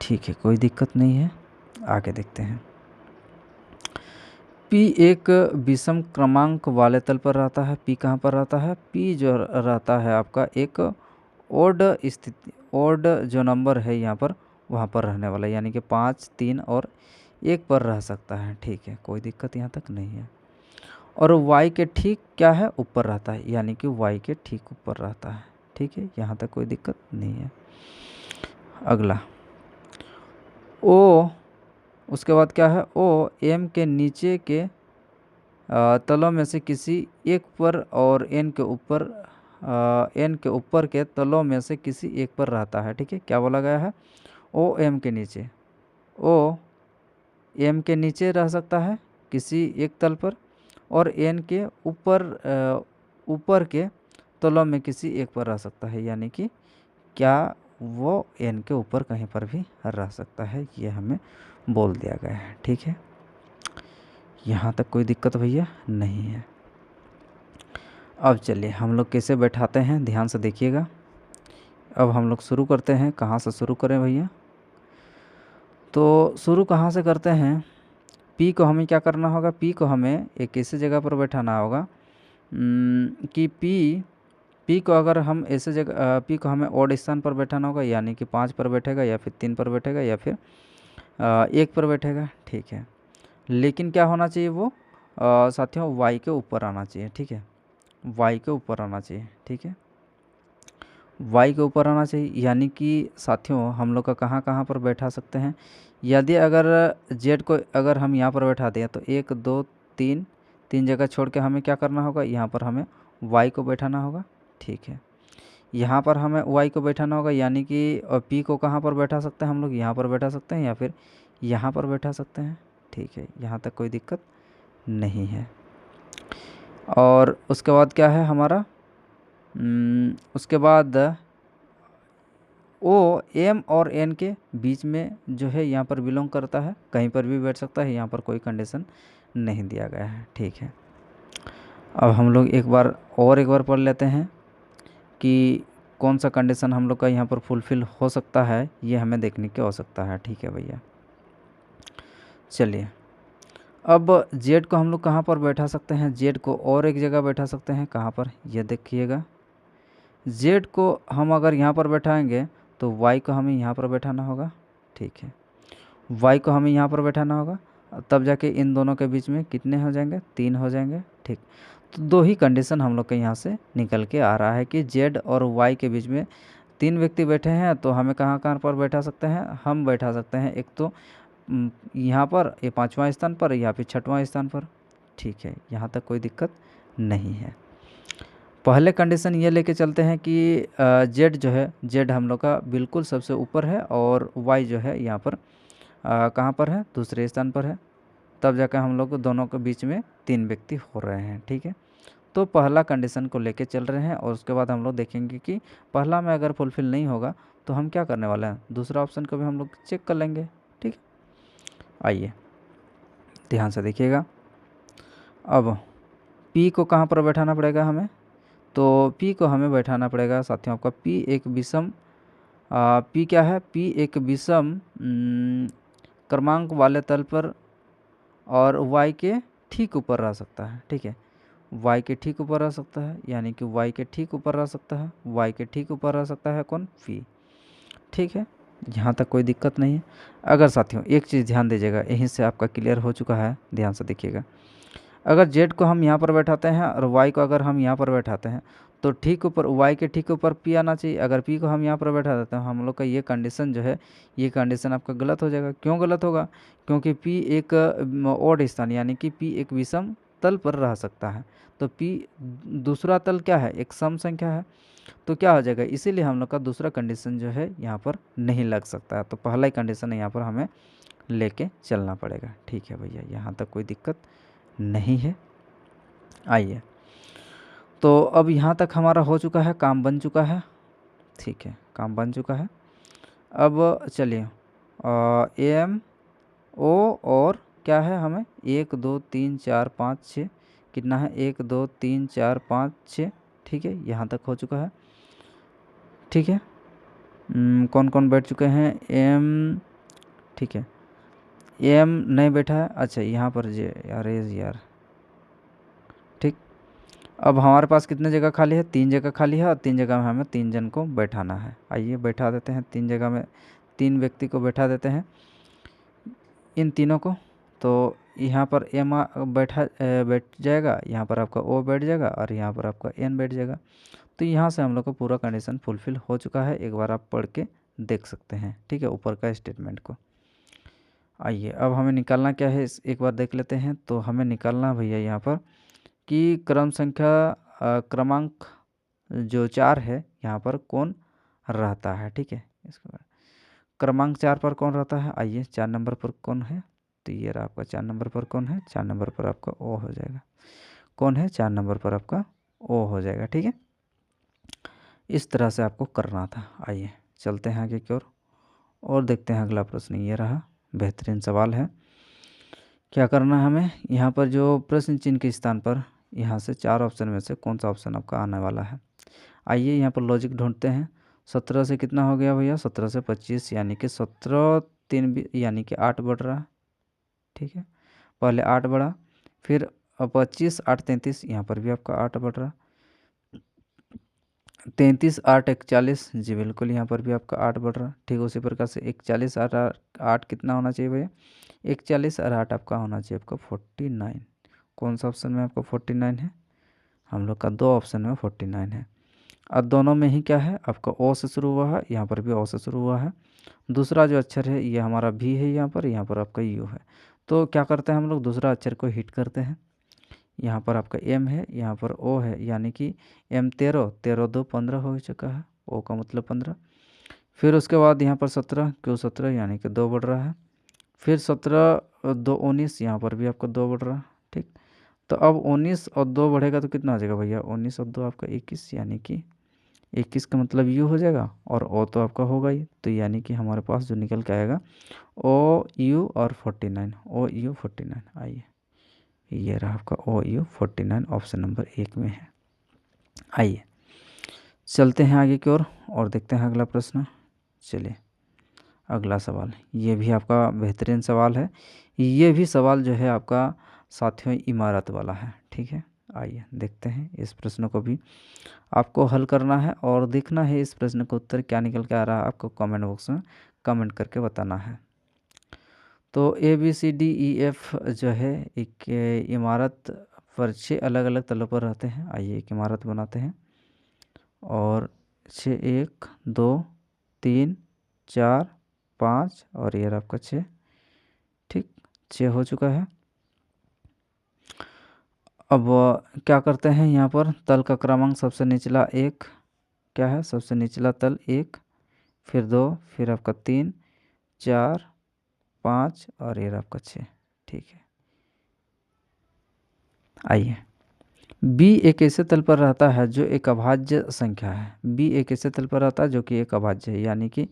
ठीक है, कोई दिक्कत नहीं है। आगे देखते हैं। P एक विषम क्रमांक वाले तल पर रहता है। P कहाँ पर रहता है, P जो रहता है आपका एक ओड स्थिति, ओड जो नंबर है यहाँ पर वहाँ पर रहने वाला है, यानी कि 5 3 और 1 पर रह सकता है, ठीक है, कोई दिक्कत यहाँ तक नहीं है। और Y के ठीक क्या है, ऊपर रहता है, यानी कि Y के ठीक ऊपर रहता है, ठीक है, यहाँ तक कोई दिक्कत नहीं है। अगला, O, उसके बाद क्या है, O M के नीचे के तलों में से किसी एक पर और N के ऊपर के तलों में से किसी एक पर रहता है, ठीक है। क्या बोला गया है, ओ एम के नीचे, ओ एम के नीचे रह सकता है किसी एक तल पर, और एन के ऊपर के तलों में किसी एक पर रह सकता है, यानी कि क्या वो एन के ऊपर कहीं पर भी रह सकता है, ये हमें बोल दिया गया है। ठीक है, यहाँ तक कोई दिक्कत भैया नहीं है। अब चलिए हम लोग कैसे बैठाते हैं, ध्यान से देखिएगा। अब हम लोग शुरू करते हैं, कहाँ से शुरू करें भैया? तो शुरू कहाँ से करते हैं? पी को हमें क्या करना होगा? पी को हमें एक ऐसी जगह पर बैठाना होगा कि पी को अगर हम ऐसे जगह पी को हमें ओड स्थान पर बैठाना होगा, यानी कि 5 पर बैठेगा या फिर 3 पर बैठेगा या फिर 1 पर बैठेगा। ठीक है, लेकिन क्या होना चाहिए वो साथियों, वाई के ऊपर आना चाहिए। ठीक है, वाई के ऊपर आना चाहिए। ठीक है, वाई के ऊपर आना चाहिए, यानी कि साथियों हम लोग का कहाँ कहाँ पर बैठा सकते हैं? यदि अगर जेड को अगर हम यहाँ पर बैठा दें तो 1 2 3 3 जगह छोड़ के हमें क्या करना होगा? यहाँ पर हमें वाई को बैठाना होगा। ठीक है, यहाँ पर हमें वाई को बैठाना होगा, यानी कि पी को कहाँ पर बैठा सकते हैं हम लोग? यहाँ पर बैठा सकते हैं या फिर यहाँ पर बैठा सकते हैं। ठीक है, यहाँ तक कोई दिक्कत नहीं है। और उसके बाद क्या है हमारा? उसके बाद ओ एम और एन के बीच में जो है यहाँ पर बिलोंग करता है, कहीं पर भी बैठ सकता है, यहाँ पर कोई कंडीशन नहीं दिया गया है। ठीक है, अब हम लोग एक बार पढ़ लेते हैं कि कौन सा कंडीशन हम लोग का यहाँ पर फुलफ़िल हो सकता है, ये हमें देखने की आवश्यकता है। ठीक है भैया, चलिए अब जेड को हम लोग कहाँ पर बैठा सकते हैं? जेड को और एक जगह बैठा सकते हैं, कहाँ पर? ये देखिएगा, जेड को हम अगर यहाँ पर बैठाएंगे तो वाई को हमें यहाँ पर बैठाना होगा। ठीक है, वाई को हमें यहाँ पर बैठाना होगा, तब जाके इन दोनों के बीच में कितने हो जाएंगे? 3 हो जाएंगे। ठीक, तो दो ही कंडीशन हम लोग के यहाँ से निकल के आ रहा है कि जेड और वाई के बीच में 3 व्यक्ति बैठे हैं, तो हमें कहाँ कहाँ पर बैठा सकते हैं? हम बैठा सकते हैं एक तो यहाँ पर, ये 5वां स्थान पर, या फिर 6वां स्थान पर। ठीक है, यहाँ तक कोई दिक्कत नहीं है। पहले कंडीशन ये लेके चलते हैं कि जेड जो है, जेड हम लोग का बिल्कुल सबसे ऊपर है और वाई जो है यहाँ पर कहाँ पर है? दूसरे स्थान पर है, तब जाकर हम लोग दोनों के बीच में 3 व्यक्ति हो रहे हैं। ठीक है, तो पहला कंडीशन को लेके चल रहे हैं, और उसके बाद हम लोग देखेंगे कि पहला में अगर फुलफ़िल नहीं होगा तो हम क्या करने वाले हैं? दूसरा ऑप्शन को भी हम लोग चेक कर लेंगे। ठीक है, आइए ध्यान से देखिएगा। अब पी को कहाँ पर बैठाना पड़ेगा हमें? तो पी को हमें बैठाना पड़ेगा साथियों, आपका पी एक विषम पी क्या है? पी एक विषम क्रमांक वाले तल पर और वाई के ठीक ऊपर रह सकता है। ठीक है, वाई के ठीक ऊपर रह सकता है, यानी कि वाई के ठीक ऊपर रह सकता है, वाई के ठीक ऊपर रह सकता है कौन? पी। ठीक है, यहाँ तक कोई दिक्कत नहीं है। अगर साथियों एक चीज़ ध्यान दीजिएगा, यहीं से आपका क्लियर हो चुका है, ध्यान से देखिएगा। अगर जेड को हम यहाँ पर बैठाते हैं और वाई को अगर हम यहाँ पर बैठाते हैं तो ठीक ऊपर, वाई के ठीक ऊपर पी आना चाहिए। अगर पी को हम यहाँ पर बैठा देते हैं, हम लोग का ये कंडीशन जो है, ये कंडीशन आपका गलत हो जाएगा। क्यों गलत होगा? क्योंकि पी एक ओड स्थान, यानी कि पी एक विषम तल पर रह सकता है, तो पी दूसरा तल क्या है? एक सम संख्या है, तो क्या हो जाएगा? इसीलिए हम लोग का दूसरा कंडीशन जो है यहाँ पर नहीं लग सकता है, तो पहला ही कंडीशन यहाँ पर हमें लेके चलना पड़ेगा। ठीक है भैया, यहाँ तक कोई दिक्कत नहीं है। आइए, तो अब यहाँ तक हमारा हो चुका है, काम बन चुका है। ठीक है, काम बन चुका है। अब चलिए एम ओ और क्या है हमें? 1 2 3 4 5 6, कितना है? 1 2 3 4 5 6। ठीक है, यहाँ तक हो चुका है। ठीक है, कौन कौन बैठ चुके हैं? एम, ठीक है, एम नहीं बैठा है। अच्छा, यहाँ पर जे यार, ठीक। अब हमारे पास कितने जगह खाली है? 3 जगह खाली है, और 3 जगह में हमें 3 जन को बैठाना है। आइए बैठा देते हैं 3 जगह में, 3 व्यक्ति को बैठा देते हैं, इन तीनों को। तो यहाँ पर एम बैठ जाएगा, यहाँ पर आपका ओ बैठ जाएगा, और यहाँ पर आपका एन बैठ जाएगा। तो यहाँ से हम लोग का पूरा कंडीशन फुलफ़िल हो चुका है, एक बार आप पढ़ के देख सकते हैं। ठीक है, ऊपर का स्टेटमेंट को। आइए अब हमें निकालना क्या है, एक बार देख लेते हैं। तो हमें निकालना भैया यहाँ पर कि क्रमांक जो 4 है यहाँ पर कौन रहता है। ठीक है, इसके बाद क्रमांक 4 पर कौन रहता है? आइए 4 नंबर पर कौन है? तो ये रहा आपका 4 नंबर पर कौन है? 4 नंबर पर आपका ओ हो जाएगा। कौन है? 4 नंबर पर आपका ओ हो जाएगा। ठीक है, इस तरह से आपको करना था। आइए चलते हैं आगे की ओर और देखते हैं अगला प्रश्न। ये रहा, बेहतरीन सवाल है। क्या करना है हमें? यहाँ पर जो प्रश्न चिन्ह के स्थान पर यहाँ से 4 ऑप्शन में से कौन सा ऑप्शन आपका आने वाला है? आइए यहाँ पर लॉजिक ढूंढते हैं। 17 से कितना हो गया भैया? 17 से 25 यानी कि 17 3 यानी कि 8 बढ़ रहा है। ठीक है, पहले 8 बढ़ा, फिर 25 8 33, यहाँ पर भी आपका 8 बढ़ रहा। 33 8 41, जी बिल्कुल, यहाँ पर भी आपका 8 बढ़ रहा। ठीक उसी प्रकार से 41 8 8 कितना होना चाहिए भैया? 41 और 8 आपका होना चाहिए आपका 49। कौन सा ऑप्शन में आपका 49 है? हम लोग का 2 ऑप्शन में 49 है। अब दोनों में ही क्या है? आपका ओ से शुरू हुआ है, यहाँ पर भी ओ से शुरू हुआ है। दूसरा जो अक्षर है ये हमारा भी है, यहाँ पर आपका यू है। तो क्या करते हैं हम लोग? दूसरा अक्षर को हिट करते हैं। यहाँ पर आपका एम है, यहाँ पर ओ है, यानी कि एम 13 13 2 15 हो चुका है, ओ का मतलब 15। फिर उसके बाद यहाँ पर 17 क्यों 17 यानी कि 2 बढ़ रहा है। फिर 17 2 19, यहाँ पर भी आपका 2 बढ़ रहा है। ठीक, तो अब 19 और 2 बढ़ेगा तो कितना आ जाएगा भैया? 19 और 2 आपका 21, यानी कि 21 का मतलब यू हो जाएगा और ओ तो आपका होगा ही। तो यानी कि हमारे पास जो निकल के आएगा ओ यू और 49, ओ यू 49। आइए ये रहा आपका ओ यू 49, ऑप्शन नंबर 1 में है। आइए चलते हैं आगे की ओर और देखते हैं अगला प्रश्न। चलिए अगला सवाल, ये भी आपका बेहतरीन सवाल है। ये भी सवाल जो है आपका साथियों इमारत वाला है। ठीक है, आइए देखते हैं इस प्रश्न को भी आपको हल करना है और देखना है इस प्रश्न का उत्तर क्या निकल के आ रहा है। आपको कमेंट बॉक्स में कमेंट करके बताना है। तो A B C D E F जो है एक इमारत पर 6 अलग अलग तलों पर रहते हैं। आइए एक इमारत बनाते हैं और 6 1 2 3 4 5 और ये आपका 6। ठीक, 6 हो चुका है। अब क्या करते हैं? यहाँ पर तल का क्रमांक सबसे निचला 1 क्या है? सबसे निचला तल 1, फिर 2, फिर आपका 3 4 5 और ये आपका 6। ठीक है, आइए b एक ऐसे तल पर रहता है जो एक अभाज्य संख्या है। b एक ऐसे तल पर रहता है जो कि एक अभाज्य है, यानी कि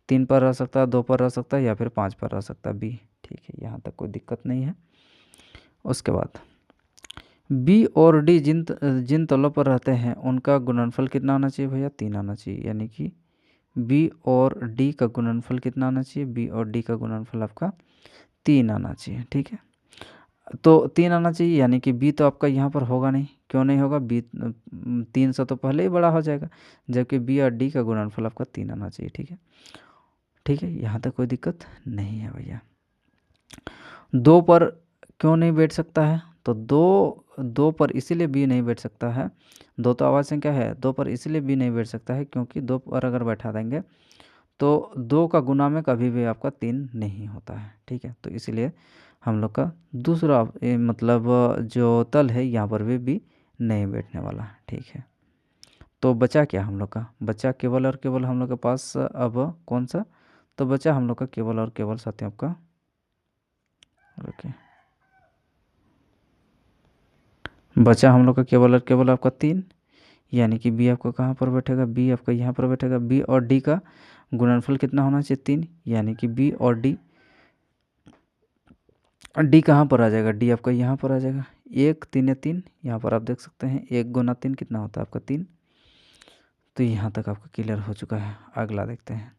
3 पर रह सकता है, 2 पर रह सकता है या फिर 5 पर रह सकता है b। ठीक है, यहाँ तक कोई दिक्कत नहीं है। उसके बाद b और d जिन जिन तलों पर रहते हैं उनका गुणनफल कितना आना चाहिए भैया? 3 आना चाहिए, यानी कि b और d का गुणनफल कितना आना चाहिए? b और d का गुणनफल आपका 3 आना चाहिए। ठीक है, तो 3 आना चाहिए, यानी कि b तो आपका यहाँ पर होगा नहीं। क्यों नहीं होगा? b 3 से तो पहले ही बड़ा हो जाएगा, जबकि b और d का गुणनफल आपका 3 आना चाहिए। ठीक है, ठीक है, यहाँ तक कोई दिक्कत नहीं है भैया। 2 पर क्यों नहीं बैठ सकता है? तो 2 पर इसीलिए b नहीं बैठ सकता है। 2 तो अभाज्य संख्या है, 2 पर इसीलिए b नहीं बैठ सकता है क्योंकि 2 पर अगर बैठा देंगे तो 2 का गुना में कभी भी आपका 3 नहीं होता है। ठीक है, तो इसलिए हम लोग का दूसरा मतलब जो तल है यहाँ पर भी नहीं बैठने वाला है। ठीक है, तो बचा क्या हम लोग का? बचा केवल और केवल हम लोग के पास अब कौन सा? तो बचा हम लोग का केवल और केवल साथियों आपका ओके, बचा हम लोग का केवल और केवल आपका 3, यानी कि बी आपका कहाँ पर बैठेगा? बी आपका यहाँ पर बैठेगा। बी और डी का गुणनफल कितना होना चाहिए? 3, यानी कि बी और डी कहाँ पर आ जाएगा? डी आपका यहाँ पर आ जाएगा। 1 3 3, यहाँ पर आप देख सकते हैं 1 गुना 3 कितना होता है आपका? 3। तो यहाँ तक आपका क्लियर हो चुका है। अगला देखते हैं।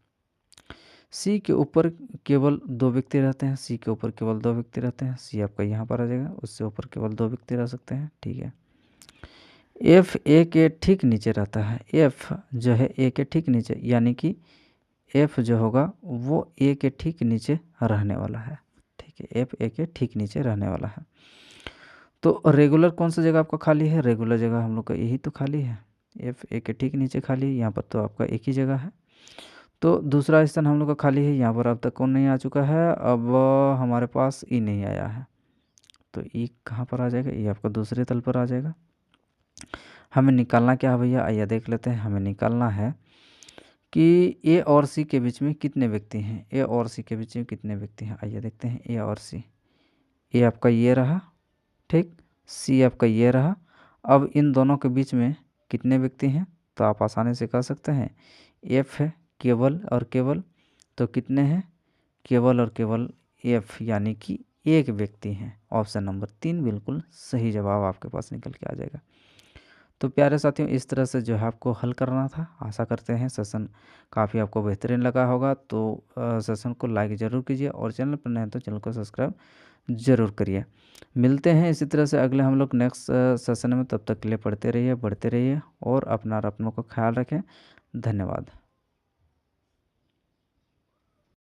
सी के ऊपर केवल 2 व्यक्ति रहते हैं। सी के ऊपर केवल 2 व्यक्ति रहते हैं। सी आपका यहाँ पर आ जाएगा, उससे ऊपर केवल 2 व्यक्ति रह सकते हैं। ठीक है, एफ ए के ठीक नीचे रहता है। एफ जो है ए के ठीक नीचे, यानी कि एफ जो होगा वो ए के ठीक नीचे रहने वाला है। ठीक है, एफ ए के ठीक नीचे रहने वाला है। तो रेगुलर कौन सा जगह आपका खाली है? रेगुलर जगह हम लोग का यही तो खाली है, एफ ए के ठीक नीचे खाली है। यहाँ पर तो आपका एक ही जगह है। तो दूसरा स्थान हम लोग का खाली है। यहाँ पर अब तक कौन नहीं आ चुका है? अब हमारे पास ई नहीं आया है। तो ई कहाँ पर आ जाएगा? ये आपका दूसरे तल पर आ जाएगा। हमें निकालना क्या है भैया? आइए देख लेते हैं। हमें निकालना है कि ए और सी के बीच में कितने व्यक्ति हैं। ए और सी के बीच में कितने व्यक्ति हैं, आइए देखते हैं। ए और सी, ए आपका ये रहा, ठीक, सी आपका ये रहा। अब इन दोनों के बीच में कितने व्यक्ति हैं, तो आप आसानी से कह सकते हैं एफ है केवल और केवल, तो कितने हैं, केवल और केवल एफ, यानी कि एक व्यक्ति हैं। ऑप्शन नंबर 3 बिल्कुल सही जवाब आपके पास निकल के आ जाएगा। तो प्यारे साथियों, इस तरह से जो है आपको हल करना था। आशा करते हैं सेशन काफ़ी आपको बेहतरीन लगा होगा। तो सेशन को लाइक ज़रूर कीजिए और चैनल पर नए हैं तो चैनल को सब्सक्राइब ज़रूर करिए। मिलते हैं इसी तरह से अगले हम लोग नेक्स्ट सेशन में। तब तक के लिए पढ़ते रहिए, बढ़ते रहिए और अपना और अपनों का ख्याल रखें। धन्यवाद।